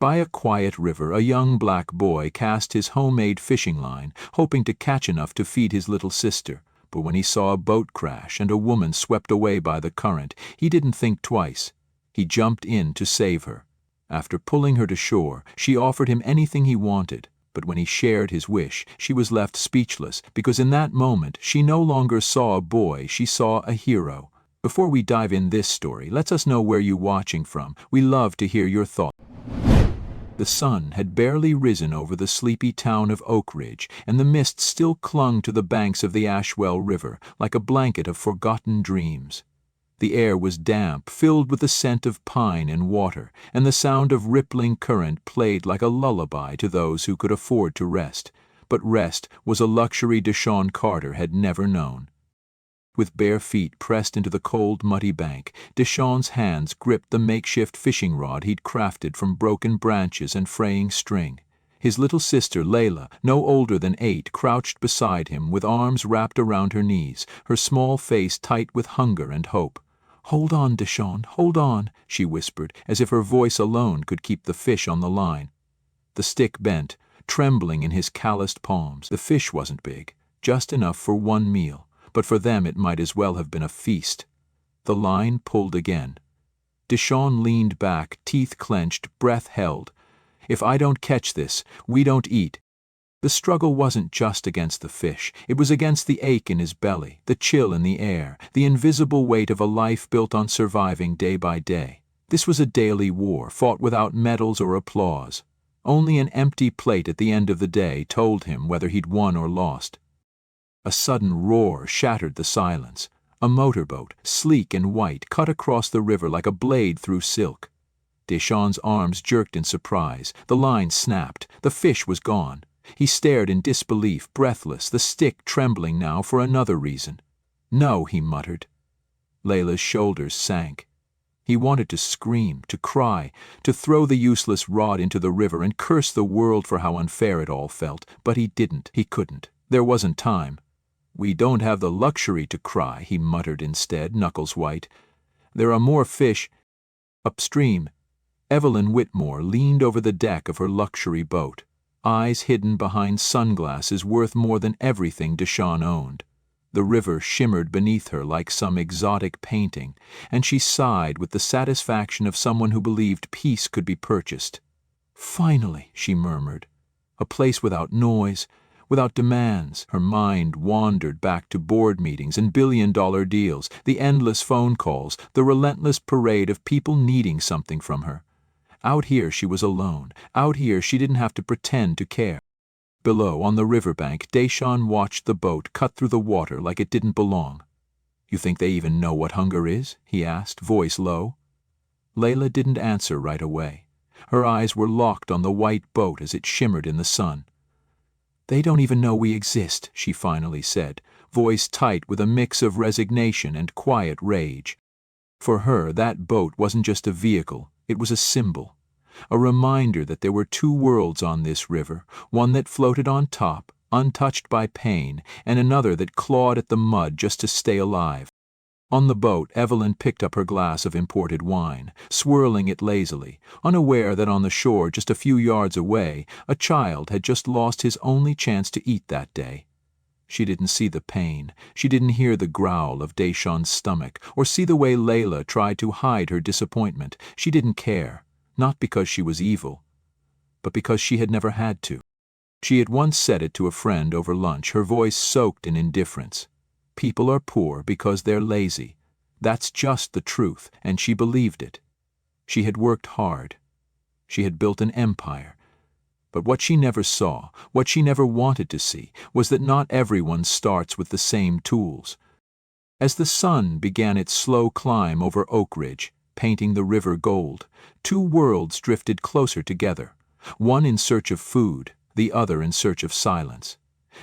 By a quiet river, a young black boy cast his homemade fishing line, hoping to catch enough to feed his little sister. But when he saw a boat crash and a woman swept away by the current, he didn't think twice. He jumped in to save her. After pulling her to shore, she offered him anything he wanted. But when he shared his wish, she was left speechless, because in that moment she no longer saw a boy, she saw a hero. Before we dive in this story, let us know where you're watching from. We love to hear your thoughts. The sun had barely risen over the sleepy town of Oak Ridge, and the mist still clung to the banks of the Ashwell River like a blanket of forgotten dreams. The air was damp, filled with the scent of pine and water, and the sound of rippling current played like a lullaby to those who could afford to rest. But rest was a luxury Deshaun Carter had never known. With bare feet pressed into the cold, muddy bank, Deshaun's hands gripped the makeshift fishing rod he'd crafted from broken branches and fraying string. His little sister, Layla, no older than 8, crouched beside him with arms wrapped around her knees, her small face tight with hunger and hope. "Hold on, Deshaun, hold on," she whispered, as if her voice alone could keep the fish on the line. The stick bent, trembling in his calloused palms. The fish wasn't big, just enough for one meal. But for them it might as well have been a feast. The line pulled again. Deshaun leaned back, teeth clenched, breath held. "If I don't catch this, we don't eat." The struggle wasn't just against the fish. It was against the ache in his belly, the chill in the air, the invisible weight of a life built on surviving day by day. This was a daily war, fought without medals or applause. Only an empty plate at the end of the day told him whether he'd won or lost. A sudden roar shattered the silence. A motorboat, sleek and white, cut across the river like a blade through silk. Deshaun's arms jerked in surprise. The line snapped. The fish was gone. He stared in disbelief, breathless, the stick trembling now for another reason. "No," he muttered. Layla's shoulders sank. He wanted to scream, to cry, to throw the useless rod into the river and curse the world for how unfair it all felt, but he didn't. He couldn't. There wasn't time. "We don't have the luxury to cry," he muttered instead, knuckles white. "There are more fish." Upstream, Evelyn Whitmore leaned over the deck of her luxury boat, eyes hidden behind sunglasses worth more than everything Deshaun owned. The river shimmered beneath her like some exotic painting, and she sighed with the satisfaction of someone who believed peace could be purchased. "Finally," she murmured. "A place without noise, without demands." Her mind wandered back to board meetings and billion-dollar deals, the endless phone calls, the relentless parade of people needing something from her. Out here she was alone. Out here she didn't have to pretend to care. Below, on the riverbank, Deshaun watched the boat cut through the water like it didn't belong. "You think they even know what hunger is?" he asked, voice low. Layla didn't answer right away. Her eyes were locked on the white boat as it shimmered in the sun. "They don't even know we exist," she finally said, voice tight with a mix of resignation and quiet rage. For her, that boat wasn't just a vehicle, it was a symbol. A reminder that there were two worlds on this river, one that floated on top, untouched by pain, and another that clawed at the mud just to stay alive. On the boat, Evelyn picked up her glass of imported wine, swirling it lazily, unaware that on the shore just a few yards away, a child had just lost his only chance to eat that day. She didn't see the pain. She didn't hear the growl of Deshaun's stomach, or see the way Layla tried to hide her disappointment. She didn't care, not because she was evil, but because she had never had to. She had once said it to a friend over lunch, her voice soaked in indifference. People are poor because they're lazy. That's just the truth, and she believed it. She had worked hard. She had built an empire. But what she never saw, what she never wanted to see, was that not everyone starts with the same tools. As the sun began its slow climb over Oak Ridge, painting the river gold, two worlds drifted closer together, one in search of food, the other in search of silence.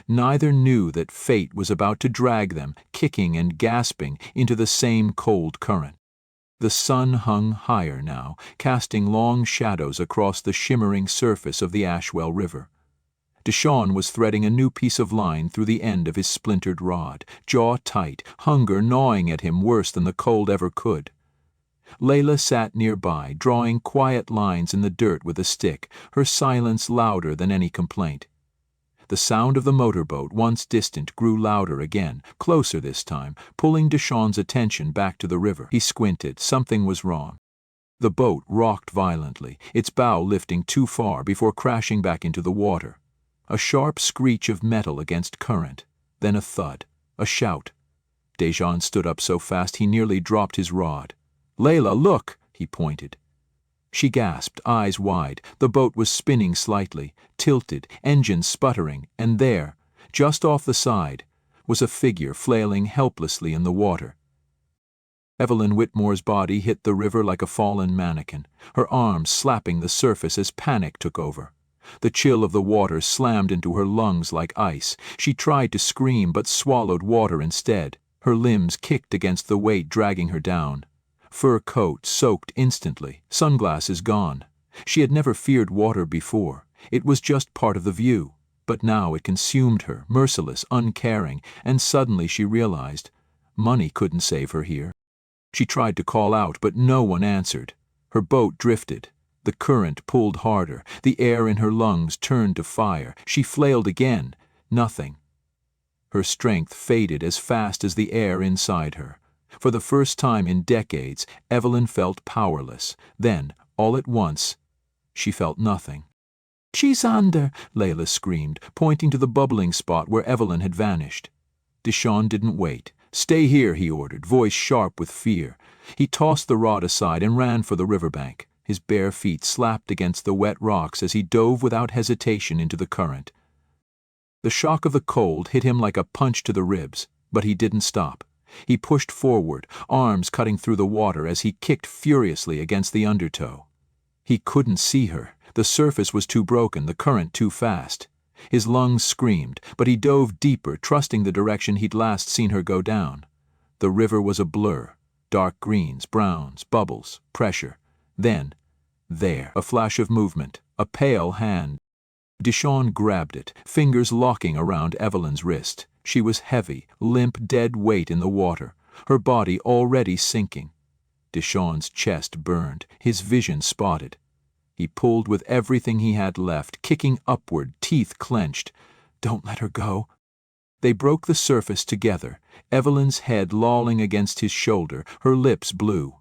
Neither knew that fate was about to drag them, kicking and gasping, into the same cold current. The sun hung higher now, casting long shadows across the shimmering surface of the Ashwell River. Deshaun was threading a new piece of line through the end of his splintered rod, jaw tight, hunger gnawing at him worse than the cold ever could. Layla sat nearby, drawing quiet lines in the dirt with a stick, her silence louder than any complaint. The sound of the motorboat, once distant, grew louder again, closer this time, pulling Deshawn's attention back to the river. He squinted. Something was wrong. The boat rocked violently, its bow lifting too far before crashing back into the water. A sharp screech of metal against current, then a thud, a shout. Deshawn stood up so fast he nearly dropped his rod. "Layla, look!" he pointed. She gasped, eyes wide. The boat was spinning slightly, tilted, engines sputtering, and there, just off the side, was a figure flailing helplessly in the water. Evelyn Whitmore's body hit the river like a fallen mannequin, her arms slapping the surface as panic took over. The chill of the water slammed into her lungs like ice. She tried to scream but swallowed water instead. Her limbs kicked against the weight dragging her down. Fur coat soaked instantly, sunglasses gone. She had never feared water before. It was just part of the view. But now it consumed her, merciless, uncaring, and suddenly she realized money couldn't save her here. She tried to call out, but no one answered. Her boat drifted. The current pulled harder. The air in her lungs turned to fire. She flailed again. Nothing. Her strength faded as fast as the air inside her. For the first time in decades, Evelyn felt powerless. Then, all at once, she felt nothing. "She's under," Layla screamed, pointing to the bubbling spot where Evelyn had vanished. Deshawn didn't wait. "Stay here," he ordered, voice sharp with fear. He tossed the rod aside and ran for the riverbank. His bare feet slapped against the wet rocks as he dove without hesitation into the current. The shock of the cold hit him like a punch to the ribs, but he didn't stop. He pushed forward, arms cutting through the water as he kicked furiously against the undertow. He couldn't see her. The surface was too broken, the current too fast. His lungs screamed, but he dove deeper, trusting the direction he'd last seen her go down. The river was a blur. Dark greens, browns, bubbles, pressure. Then, there, a flash of movement, a pale hand. Deshawn grabbed it, fingers locking around Evelyn's wrist. She was heavy, limp, dead weight in the water, her body already sinking. Deshawn's chest burned, his vision spotted. He pulled with everything he had left, kicking upward, teeth clenched. "Don't let her go." They broke the surface together, Evelyn's head lolling against his shoulder, her lips blue.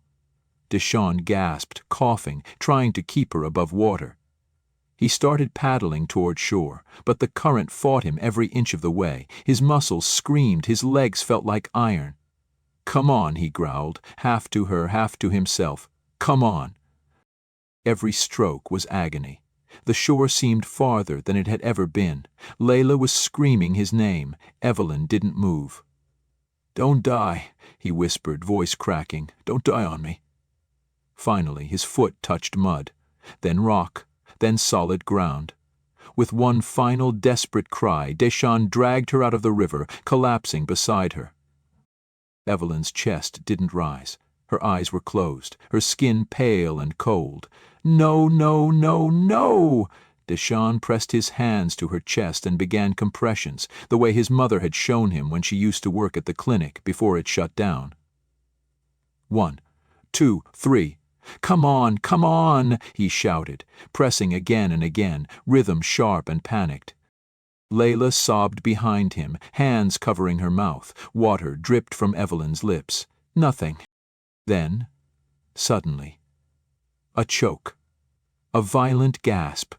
Deshawn gasped, coughing, trying to keep her above water. He started paddling toward shore, but the current fought him every inch of the way. His muscles screamed, his legs felt like iron. "Come on," he growled, half to her, half to himself. "Come on." Every stroke was agony. The shore seemed farther than it had ever been. Layla was screaming his name. Evelyn didn't move. "Don't die," he whispered, voice cracking. "Don't die on me." Finally, his foot touched mud, then rock, then solid ground. With one final desperate cry, Deshawn dragged her out of the river, collapsing beside her. Evelyn's chest didn't rise. Her eyes were closed, her skin pale and cold. "No, no, no, no!" Deshawn pressed his hands to her chest and began compressions, the way his mother had shown him when she used to work at the clinic before it shut down. 1, 2, 3. "Come on," he shouted, pressing again and again, rhythm sharp and panicked. Layla sobbed behind him, hands covering her mouth. Water dripped from Evelyn's lips. Nothing. Then, suddenly, a choke. A violent gasp.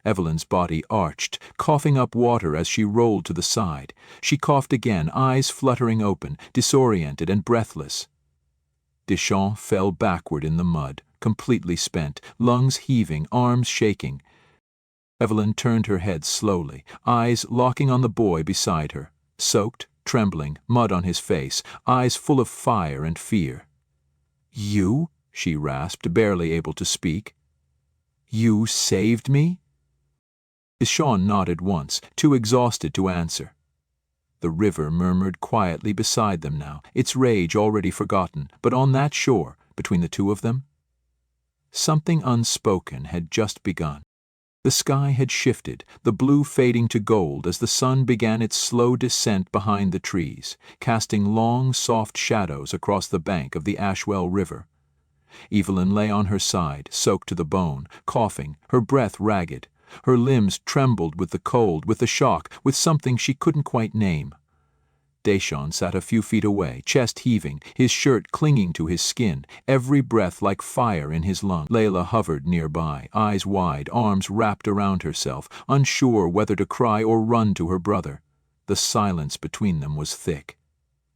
Evelyn's body arched, coughing up water as she rolled to the side. She coughed again, eyes fluttering open, disoriented and breathless. Deshawn fell backward in the mud, completely spent, lungs heaving, arms shaking. Evelyn turned her head slowly, eyes locking on the boy beside her, soaked, trembling, mud on his face, eyes full of fire and fear. "You?" she rasped, barely able to speak. "You saved me?" Deshawn nodded once, too exhausted to answer. The river murmured quietly beside them now, its rage already forgotten, but on that shore, between the two of them, something unspoken had just begun. The sky had shifted, the blue fading to gold as the sun began its slow descent behind the trees, casting long, soft shadows across the bank of the Ashwell River. Evelyn lay on her side, soaked to the bone, coughing, her breath ragged. Her limbs trembled with the cold, with the shock, with something she couldn't quite name. Deschamps sat a few feet away, chest heaving, his shirt clinging to his skin, every breath like fire in his lungs. Layla hovered nearby, eyes wide, arms wrapped around herself, unsure whether to cry or run to her brother. The silence between them was thick.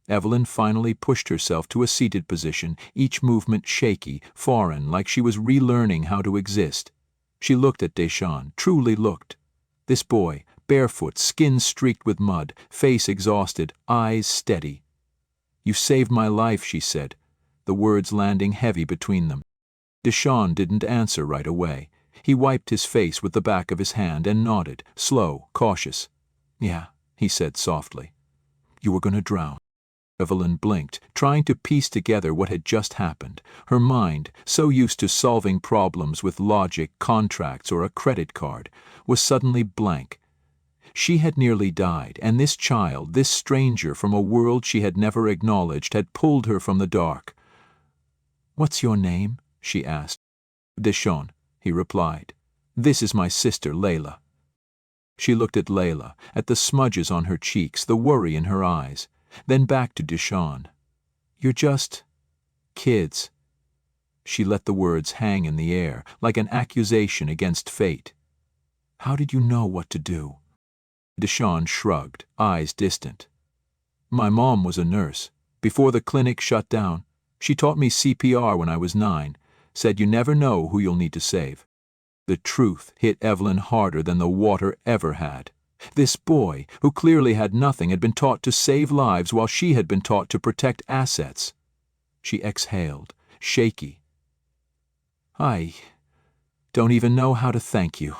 Evelyn finally pushed herself to a seated position, each movement shaky, foreign, like she was relearning how to exist. She looked at Deschamps, truly looked. This boy, barefoot, skin streaked with mud, face exhausted, eyes steady. "You saved my life," she said, the words landing heavy between them. Deschamps didn't answer right away. He wiped his face with the back of his hand and nodded, slow, cautious. "Yeah," he said softly. "You were going to drown." Evelyn blinked, trying to piece together what had just happened. Her mind, so used to solving problems with logic, contracts, or a credit card, was suddenly blank. She had nearly died, and this child, this stranger from a world she had never acknowledged, had pulled her from the dark. "What's your name?" she asked. "Deschamps," he replied. "This is my sister, Layla." She looked at Layla, at the smudges on her cheeks, the worry in her eyes. Then back to Deschamps. "You're just kids." She let the words hang in the air, like an accusation against fate. "How did you know what to do?" Deschamps shrugged, eyes distant. "My mom was a nurse. Before the clinic shut down, she taught me CPR when I was 9, said you never know who you'll need to save." The truth hit Evelyn harder than the water ever had. This boy, who clearly had nothing, had been taught to save lives while she had been taught to protect assets. She exhaled, shaky. "I don't even know how to thank you."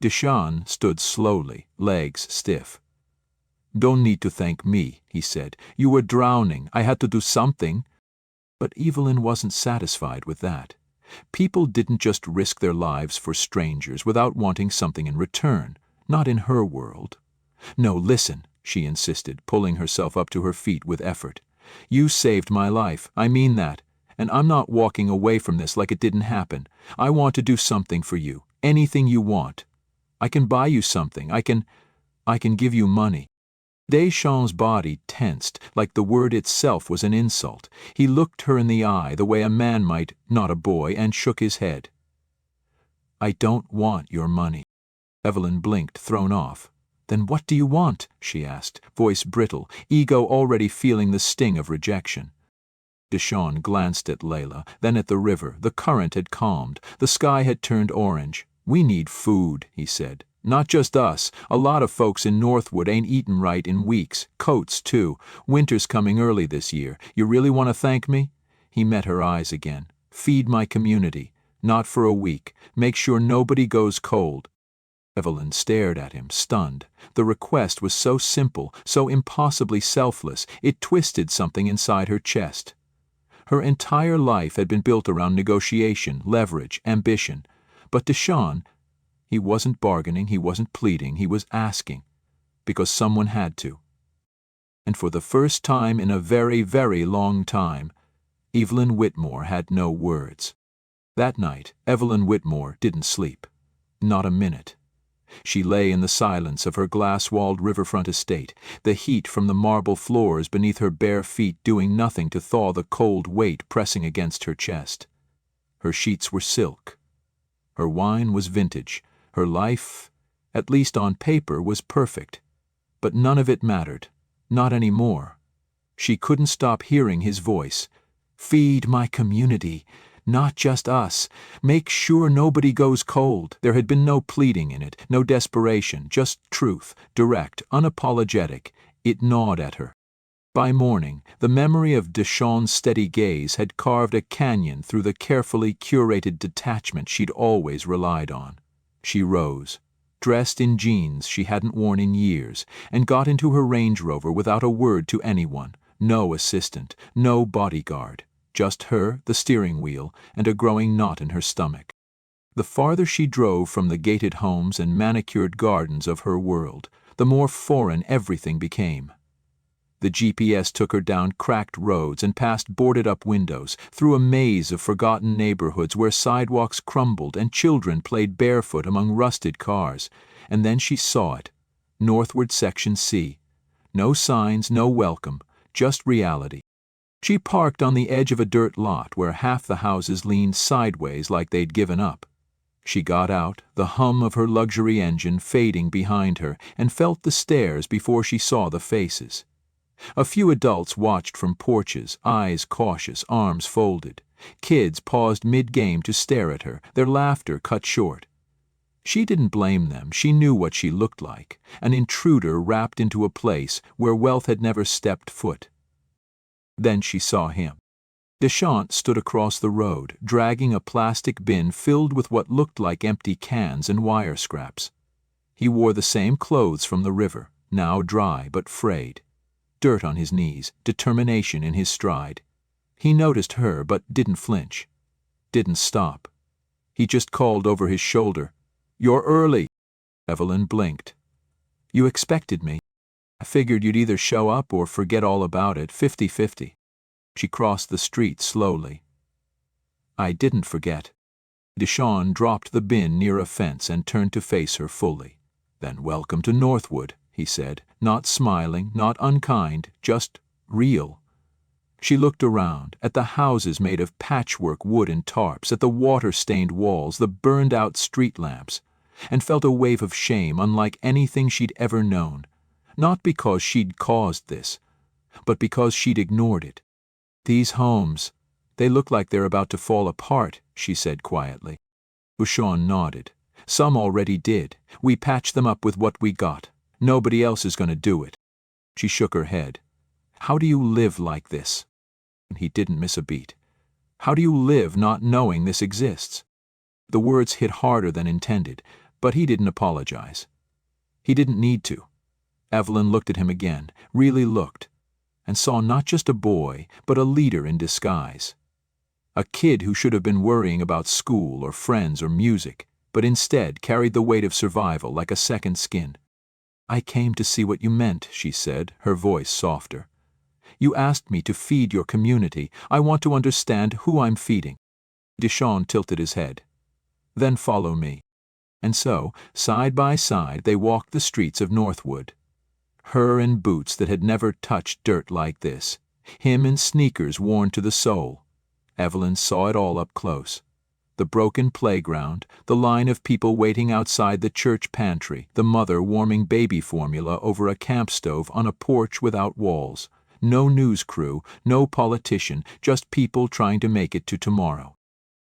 Deschamps stood slowly, legs stiff. "Don't need to thank me," he said. "You were drowning. I had to do something." But Evelyn wasn't satisfied with that. People didn't just risk their lives for strangers without wanting something in return. Not in her world. "No, listen," she insisted, pulling herself up to her feet with effort. "You saved my life. I mean that. And I'm not walking away from this like it didn't happen. I want to do something for you. Anything you want. I can buy you something. I can give you money." Deschamps' body tensed, like the word itself was an insult. He looked her in the eye the way a man might, not a boy, and shook his head. "I don't want your money." Evelyn blinked, thrown off. "Then what do you want?" she asked, voice brittle, ego already feeling the sting of rejection. Deschamps glanced at Layla, then at the river. The current had calmed. The sky had turned orange. "We need food," he said. "Not just us. A lot of folks in Northwood ain't eaten right in weeks. Coats, too. Winter's coming early this year. You really want to thank me?" He met her eyes again. "Feed my community. Not for a week. Make sure nobody goes cold." Evelyn stared at him, stunned. The request was so simple, so impossibly selfless, it twisted something inside her chest. Her entire life had been built around negotiation, leverage, ambition. But Deschamps, he wasn't bargaining, he wasn't pleading, he was asking. Because someone had to. And for the first time in a very, very long time, Evelyn Whitmore had no words. That night, Evelyn Whitmore didn't sleep. Not a minute. She lay in the silence of her glass-walled riverfront estate, the heat from the marble floors beneath her bare feet doing nothing to thaw the cold weight pressing against her chest. Her sheets were silk. Her wine was vintage. Her life, at least on paper, was perfect. But none of it mattered. Not anymore. She couldn't stop hearing his voice. "Feed my community. Not just us. Make sure nobody goes cold." There had been no pleading in it, no desperation, just truth, direct, unapologetic. It gnawed at her. By morning, the memory of Deschamps' steady gaze had carved a canyon through the carefully curated detachment she'd always relied on. She rose, dressed in jeans she hadn't worn in years, and got into her Range Rover without a word to anyone, no assistant, no bodyguard. Just her, the steering wheel, and a growing knot in her stomach. The farther she drove from the gated homes and manicured gardens of her world, the more foreign everything became. The GPS took her down cracked roads and past boarded-up windows, through a maze of forgotten neighborhoods where sidewalks crumbled and children played barefoot among rusted cars. And then she saw it. Northwood Section C. No signs, no welcome, just reality. She parked on the edge of a dirt lot where half the houses leaned sideways like they'd given up. She got out, the hum of her luxury engine fading behind her, and felt the stairs before she saw the faces. A few adults watched from porches, eyes cautious, arms folded. Kids paused mid-game to stare at her, their laughter cut short. She didn't blame them. She knew what she looked like, an intruder wrapped into a place where wealth had never stepped foot. Then she saw him. Deschamps stood across the road, dragging a plastic bin filled with what looked like empty cans and wire scraps. He wore the same clothes from the river, now dry but frayed. Dirt on his knees, determination in his stride. He noticed her but didn't flinch. Didn't stop. He just called over his shoulder, "You're early." Evelyn blinked. "You expected me. I figured you'd either show up or forget all about it, 50-50. She crossed the street slowly. "I didn't forget." Deschamps dropped the bin near a fence and turned to face her fully. "Then welcome to Northwood," he said, not smiling, not unkind, just real. She looked around, at the houses made of patchwork wood and tarps, at the water-stained walls, the burned-out street lamps, and felt a wave of shame unlike anything she'd ever known, not because she'd caused this, but because she'd ignored it. "These homes, they look like they're about to fall apart," she said quietly. Deschamps nodded. "Some already did. We patched them up with what we got. Nobody else is going to do it." She shook her head. "How do you live like this?" He didn't miss a beat. "How do you live not knowing this exists?" The words hit harder than intended, but he didn't apologize. He didn't need to. Evelyn looked at him again, really looked, and saw not just a boy, but a leader in disguise. A kid who should have been worrying about school or friends or music, but instead carried the weight of survival like a second skin. "I came to see what you meant," she said, her voice softer. "You asked me to feed your community. I want to understand who I'm feeding." Deschamps tilted his head. "Then follow me." And so, side by side, they walked the streets of Northwood. Her in boots that had never touched dirt like this. Him in sneakers worn to the sole. Evelyn saw it all up close. The broken playground, the line of people waiting outside the church pantry, the mother warming baby formula over a camp stove on a porch without walls. No news crew, no politician, just people trying to make it to tomorrow.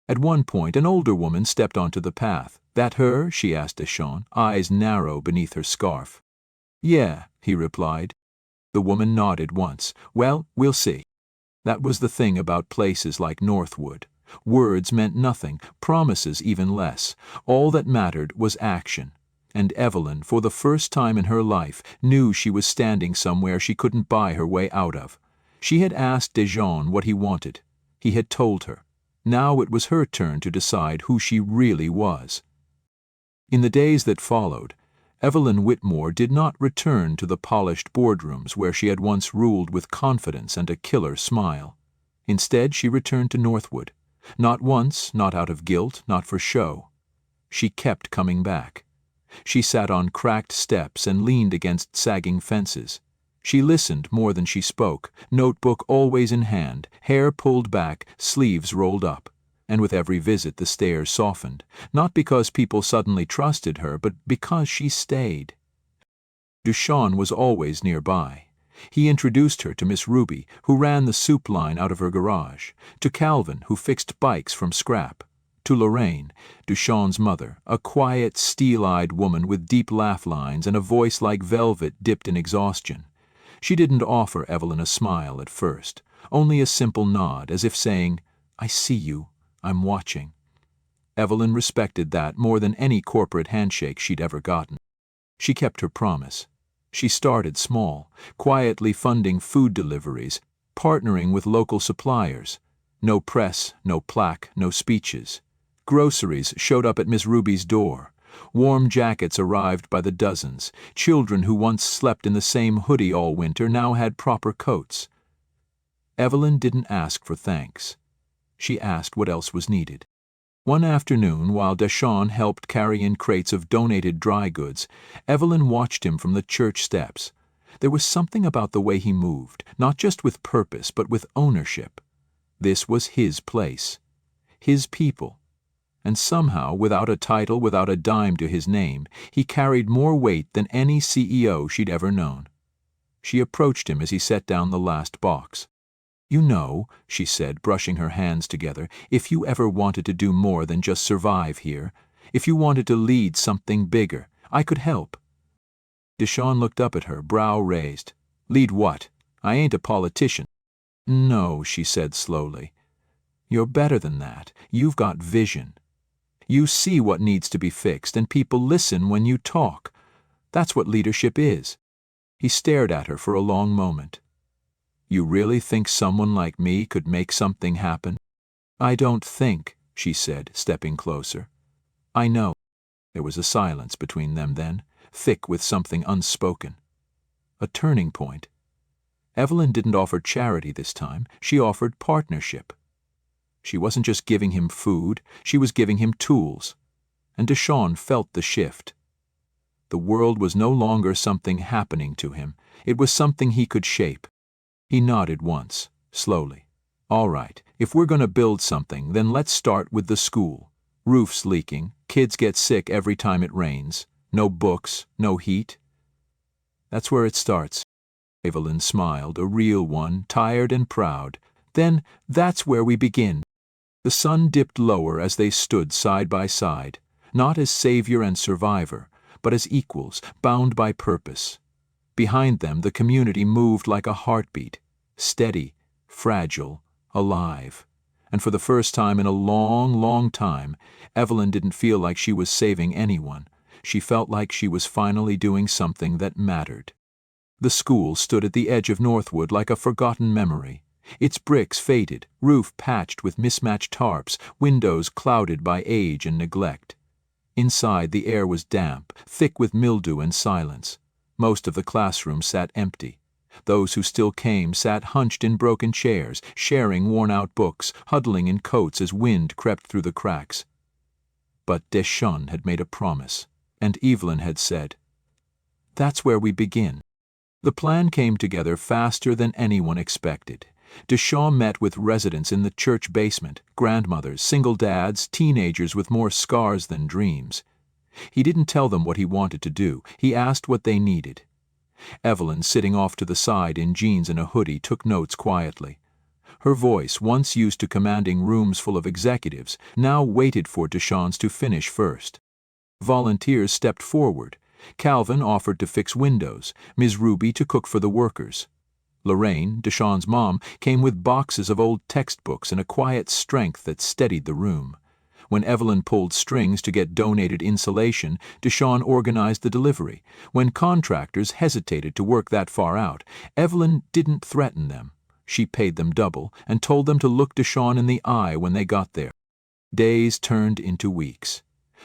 At one point, an older woman stepped onto the path. "That her?" she asked Deschamps, eyes narrow beneath her scarf. "Yeah," he replied. The woman nodded once. "Well, we'll see." That was the thing about places like Northwood. Words meant nothing, promises even less. All that mattered was action. And Evelyn, for the first time in her life, knew she was standing somewhere she couldn't buy her way out of. She had asked Deschamps what he wanted. He had told her. Now it was her turn to decide who she really was. In the days that followed, Evelyn Whitmore did not return to the polished boardrooms where she had once ruled with confidence and a killer smile. Instead, she returned to Northwood. Not once, not out of guilt, not for show. She kept coming back. She sat on cracked steps and leaned against sagging fences. She listened more than she spoke, notebook always in hand, hair pulled back, sleeves rolled up. And with every visit the stares softened, not because people suddenly trusted her, but because she stayed. Deschamps was always nearby. He introduced her to Miss Ruby, who ran the soup line out of her garage, to Calvin, who fixed bikes from scrap, to Lorraine, Deschamps' mother, a quiet, steel-eyed woman with deep laugh lines and a voice like velvet dipped in exhaustion. She didn't offer Evelyn a smile at first, only a simple nod, as if saying, "I see you. I'm watching." Evelyn respected that more than any corporate handshake she'd ever gotten. She kept her promise. She started small, quietly funding food deliveries, partnering with local suppliers. No press, no plaque, no speeches. Groceries showed up at Miss Ruby's door. Warm jackets arrived by the dozens. Children who once slept in the same hoodie all winter now had proper coats. Evelyn didn't ask for thanks. She asked what else was needed. One afternoon, while Deschamps helped carry in crates of donated dry goods, Evelyn watched him from the church steps. There was something about the way he moved, not just with purpose, but with ownership. This was his place, his people. And somehow, without a title, without a dime to his name, he carried more weight than any CEO she'd ever known. She approached him as he set down the last box. "You know," she said, brushing her hands together, "if you ever wanted to do more than just survive here, if you wanted to lead something bigger, I could help." Deschamps looked up at her, brow raised. "Lead what? I ain't a politician." "No," she said slowly. "You're better than that. You've got vision. You see what needs to be fixed, and people listen when you talk. That's what leadership is." He stared at her for a long moment. "You really think someone like me could make something happen?" "I don't think," she said, stepping closer. "I know." There was a silence between them then, thick with something unspoken. A turning point. Evelyn didn't offer charity this time. She offered partnership. She wasn't just giving him food, she was giving him tools. And Deschamps felt the shift. The world was no longer something happening to him. It was something he could shape. He nodded once, slowly. "All right, if we're going to build something, then let's start with the school. Roof's leaking, kids get sick every time it rains. No books, no heat." "That's where it starts." Evelyn smiled, a real one, tired and proud. "Then that's where we begin." The sun dipped lower as they stood side by side, not as savior and survivor, but as equals, bound by purpose. Behind them, the community moved like a heartbeat, steady, fragile, alive. And for the first time in a long, long time, Evelyn didn't feel like she was saving anyone. She felt like she was finally doing something that mattered. The school stood at the edge of Northwood like a forgotten memory. Its bricks faded, roof patched with mismatched tarps, windows clouded by age and neglect. Inside, the air was damp, thick with mildew and silence. Most of the classroom sat empty. Those who still came sat hunched in broken chairs, sharing worn-out books, huddling in coats as wind crept through the cracks. But Deschamps had made a promise, and Evelyn had said, "That's where we begin." The plan came together faster than anyone expected. Deschamps met with residents in the church basement, grandmothers, single dads, teenagers with more scars than dreams. He didn't tell them what he wanted to do. He asked what they needed. Evelyn, sitting off to the side in jeans and a hoodie, took notes quietly. Her voice, once used to commanding rooms full of executives, now waited for Deschamps to finish first. Volunteers stepped forward. Calvin offered to fix windows, Ms. Ruby to cook for the workers. Lorraine, Deschamps' mom, came with boxes of old textbooks and a quiet strength that steadied the room. When Evelyn pulled strings to get donated insulation, Deschamps organized the delivery. When contractors hesitated to work that far out, Evelyn didn't threaten them. She paid them double and told them to look Deschamps in the eye when they got there. Days turned into weeks.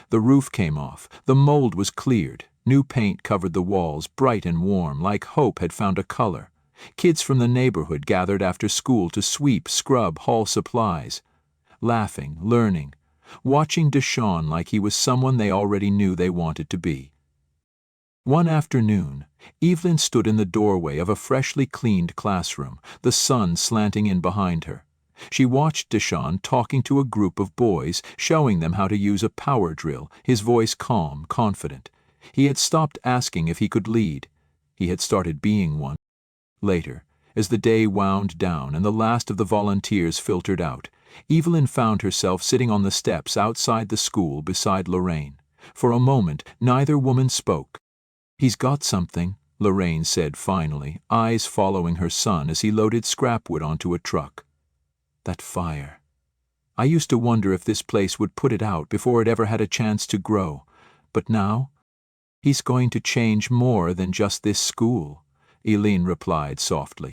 The roof came off. The mold was cleared. New paint covered the walls, bright and warm, like hope had found a color. Kids from the neighborhood gathered after school to sweep, scrub, haul supplies. Laughing, learning, watching Deschamps like he was someone they already knew they wanted to be. One afternoon, Evelyn stood in the doorway of a freshly cleaned classroom, the sun slanting in behind her. She watched Deschamps talking to a group of boys, showing them how to use a power drill, his voice calm, confident. He had stopped asking if he could lead. He had started being one. Later, as the day wound down and the last of the volunteers filtered out, Evelyn found herself sitting on the steps outside the school beside Lorraine. For a moment, neither woman spoke. "He's got something," Lorraine said finally, eyes following her son as he loaded scrapwood onto a truck. "That fire. I used to wonder if this place would put it out before it ever had a chance to grow. But now, he's going to change more than just this school," Eileen replied softly.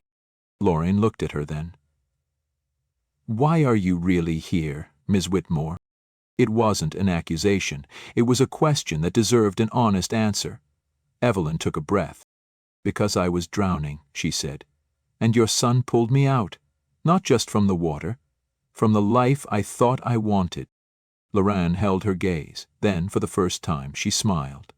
Lorraine looked at her then. "Why are you really here, Miss Whitmore?" It wasn't an accusation. It was a question that deserved an honest answer. Evelyn took a breath. "Because I was drowning," she said. "And your son pulled me out. Not just from the water. From the life I thought I wanted." Lorraine held her gaze. Then, for the first time, she smiled.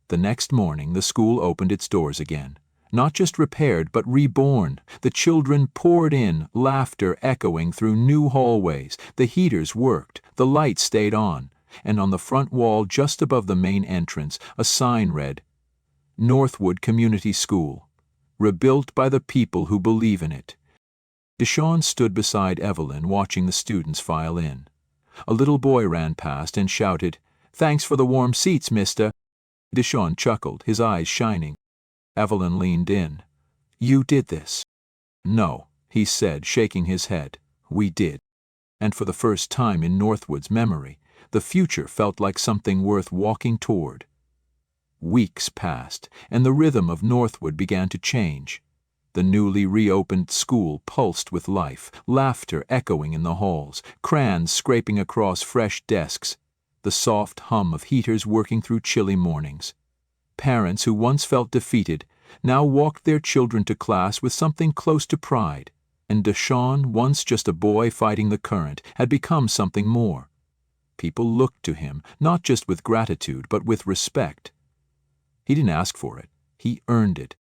The next morning, the school opened its doors again. Not just repaired, but reborn. The children poured in, laughter echoing through new hallways. The heaters worked, the lights stayed on, and on the front wall just above the main entrance, a sign read, "Northwood Community School, rebuilt by the people who believe in it." Deshawn stood beside Evelyn, watching the students file in. A little boy ran past and shouted, "Thanks for the warm seats, mister." Deshawn chuckled, his eyes shining. Evelyn leaned in. "You did this." "No," he said, shaking his head. "We did." And for the first time in Northwood's memory, the future felt like something worth walking toward. Weeks passed, and the rhythm of Northwood began to change. The newly reopened school pulsed with life, laughter echoing in the halls, crayons scraping across fresh desks, the soft hum of heaters working through chilly mornings. Parents who once felt defeated now walked their children to class with something close to pride, and Deshawn, once just a boy fighting the current, had become something more. People looked to him, not just with gratitude, but with respect. He didn't ask for it. He earned it.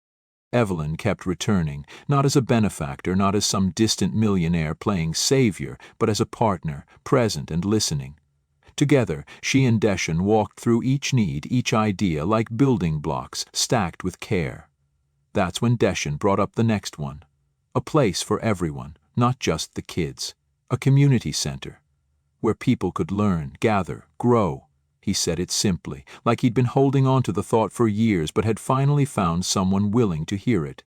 Evelyn kept returning, not as a benefactor, not as some distant millionaire playing savior, but as a partner, present and listening. Together, she and Deshawn walked through each need, each idea, like building blocks, stacked with care. That's when Deshawn brought up the next one. A place for everyone, not just the kids. A community center, where people could learn, gather, grow. He said it simply, like he'd been holding on to the thought for years but had finally found someone willing to hear it.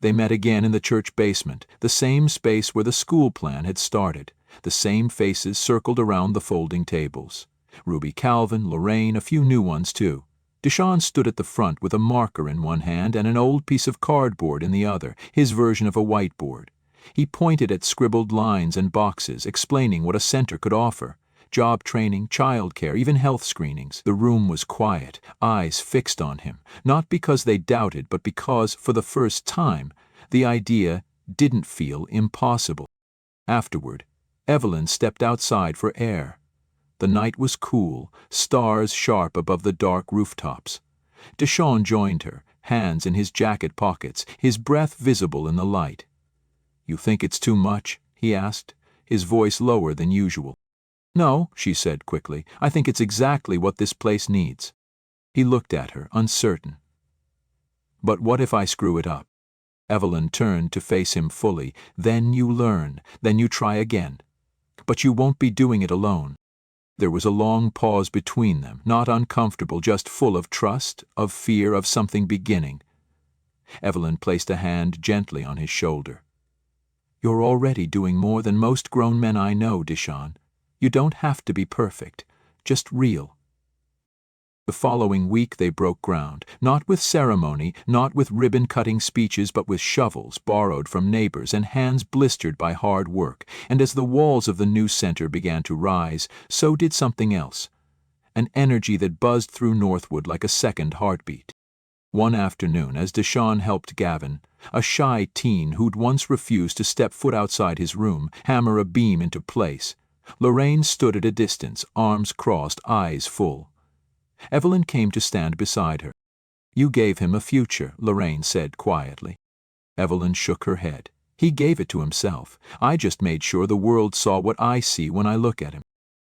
They met again in the church basement, the same space where the school plan had started. The same faces circled around the folding tables. Ruby Calvin, Lorraine, a few new ones too. Deshawn stood at the front with a marker in one hand and an old piece of cardboard in the other, his version of a whiteboard. He pointed at scribbled lines and boxes, explaining what a center could offer. Job training, childcare, even health screenings. The room was quiet, eyes fixed on him, not because they doubted, but because, for the first time, the idea didn't feel impossible. Afterward, Evelyn stepped outside for air. The night was cool, stars sharp above the dark rooftops. Deshawn joined her, hands in his jacket pockets, his breath visible in the light. "You think it's too much?" he asked, his voice lower than usual. "No," she said quickly. "I think it's exactly what this place needs." He looked at her, uncertain. "But what if I screw it up?" Evelyn turned to face him fully. "Then you learn. Then you try again. But you won't be doing it alone." There was a long pause between them, not uncomfortable, just full of trust, of fear, of something beginning. Evelyn placed a hand gently on his shoulder. "You're already doing more than most grown men I know, Deshawn. You don't have to be perfect, just real." The following week they broke ground, not with ceremony, not with ribbon-cutting speeches, but with shovels borrowed from neighbors and hands blistered by hard work. And as the walls of the new center began to rise, so did something else, an energy that buzzed through Northwood like a second heartbeat. One afternoon, as Deshawn helped Gavin, a shy teen who'd once refused to step foot outside his room, hammer a beam into place, Lorraine stood at a distance, arms crossed, eyes full. Evelyn came to stand beside her. "You gave him a future," Lorraine said quietly. Evelyn shook her head. "He gave it to himself. I just made sure the world saw what I see when I look at him."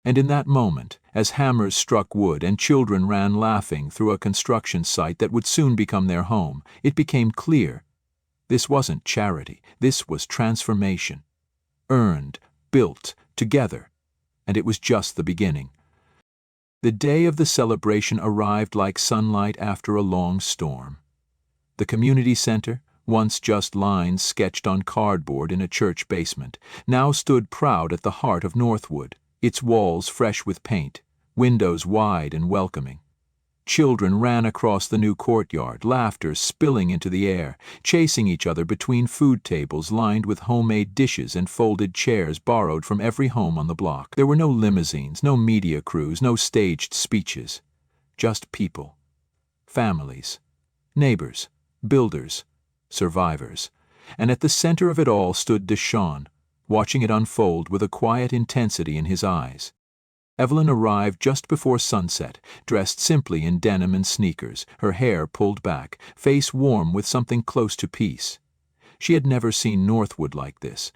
And in that moment, as hammers struck wood and children ran laughing through a construction site that would soon become their home, it became clear. This wasn't charity. This was transformation. Earned, built, together. And it was just the beginning. The day of the celebration arrived like sunlight after a long storm. The community center, once just lines sketched on cardboard in a church basement, now stood proud at the heart of Northwood, its walls fresh with paint, windows wide and welcoming. Children ran across the new courtyard, laughter spilling into the air, chasing each other between food tables lined with homemade dishes and folded chairs borrowed from every home on the block. There were no limousines, no media crews, no staged speeches. Just people. Families. Neighbors. Builders. Survivors. And at the center of it all stood Deshawn, watching it unfold with a quiet intensity in his eyes. Evelyn arrived just before sunset, dressed simply in denim and sneakers, her hair pulled back, face warm with something close to peace. She had never seen Northwood like this.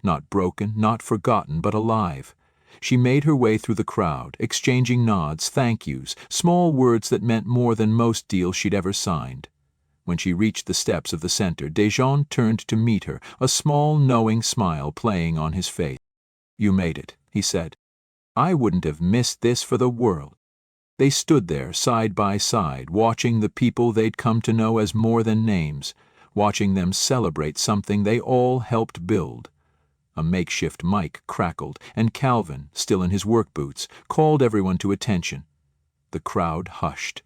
Not broken, not forgotten, but alive. She made her way through the crowd, exchanging nods, thank yous, small words that meant more than most deals she'd ever signed. When she reached the steps of the center, Desjardins turned to meet her, a small, knowing smile playing on his face. "You made it," he said. "I wouldn't have missed this for the world." They stood there, side by side, watching the people they'd come to know as more than names, watching them celebrate something they all helped build. A makeshift mic crackled, and Calvin, still in his work boots, called everyone to attention. The crowd hushed.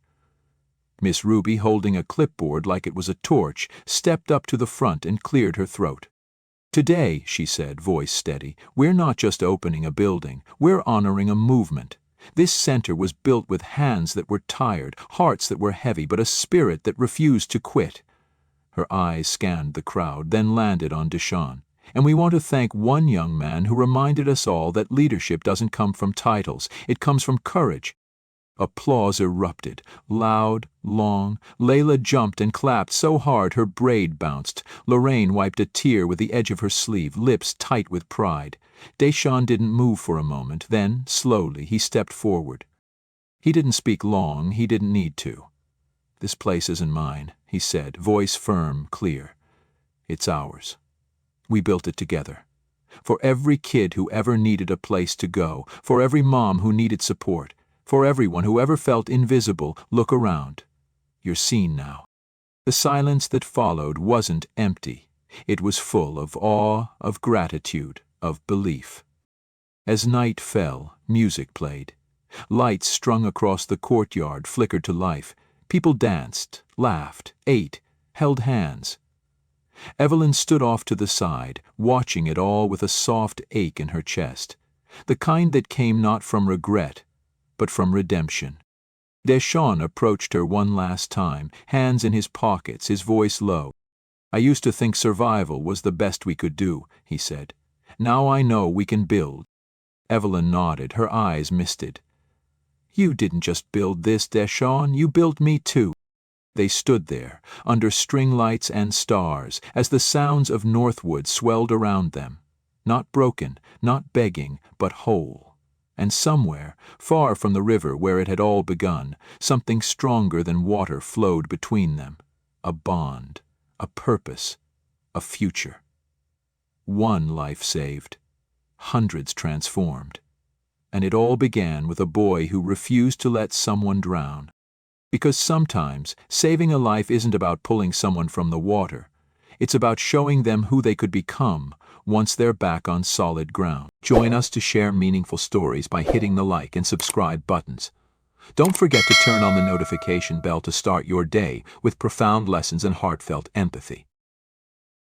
Miss Ruby, holding a clipboard like it was a torch, stepped up to the front and cleared her throat. "Today," she said, voice steady, "we're not just opening a building, we're honoring a movement. This center was built with hands that were tired, hearts that were heavy, but a spirit that refused to quit." Her eyes scanned the crowd, then landed on Deshawn. "And we want to thank one young man who reminded us all that leadership doesn't come from titles, it comes from courage." Applause erupted, loud, long. Layla jumped and clapped so hard her braid bounced. Lorraine wiped a tear with the edge of her sleeve, lips tight with pride. Deshawn didn't move for a moment, then, slowly, he stepped forward. He didn't speak long, he didn't need to. "This place isn't mine," he said, voice firm, clear. "It's ours. We built it together. For every kid who ever needed a place to go, for every mom who needed support, for everyone who ever felt invisible, look around. You're seen now." The silence that followed wasn't empty. It was full of awe, of gratitude, of belief. As night fell, music played. Lights strung across the courtyard flickered to life. People danced, laughed, ate, held hands. Evelyn stood off to the side, watching it all with a soft ache in her chest, the kind that came not from regret, but from redemption. Deshawn approached her one last time, hands in his pockets, his voice low. "I used to think survival was the best we could do," he said. "Now I know we can build." Evelyn nodded, her eyes misted. "You didn't just build this, Deshawn, you built me too." They stood there, under string lights and stars, as the sounds of Northwood swelled around them. Not broken, not begging, but whole. And somewhere, far from the river where it had all begun, something stronger than water flowed between them. A bond, a purpose, a future. One life saved, hundreds transformed. And it all began with a boy who refused to let someone drown. Because sometimes, saving a life isn't about pulling someone from the water. It's about showing them who they could become once they're back on solid ground. Join us to share meaningful stories by hitting the like and subscribe buttons. Don't forget to turn on the notification bell to start your day with profound lessons and heartfelt empathy.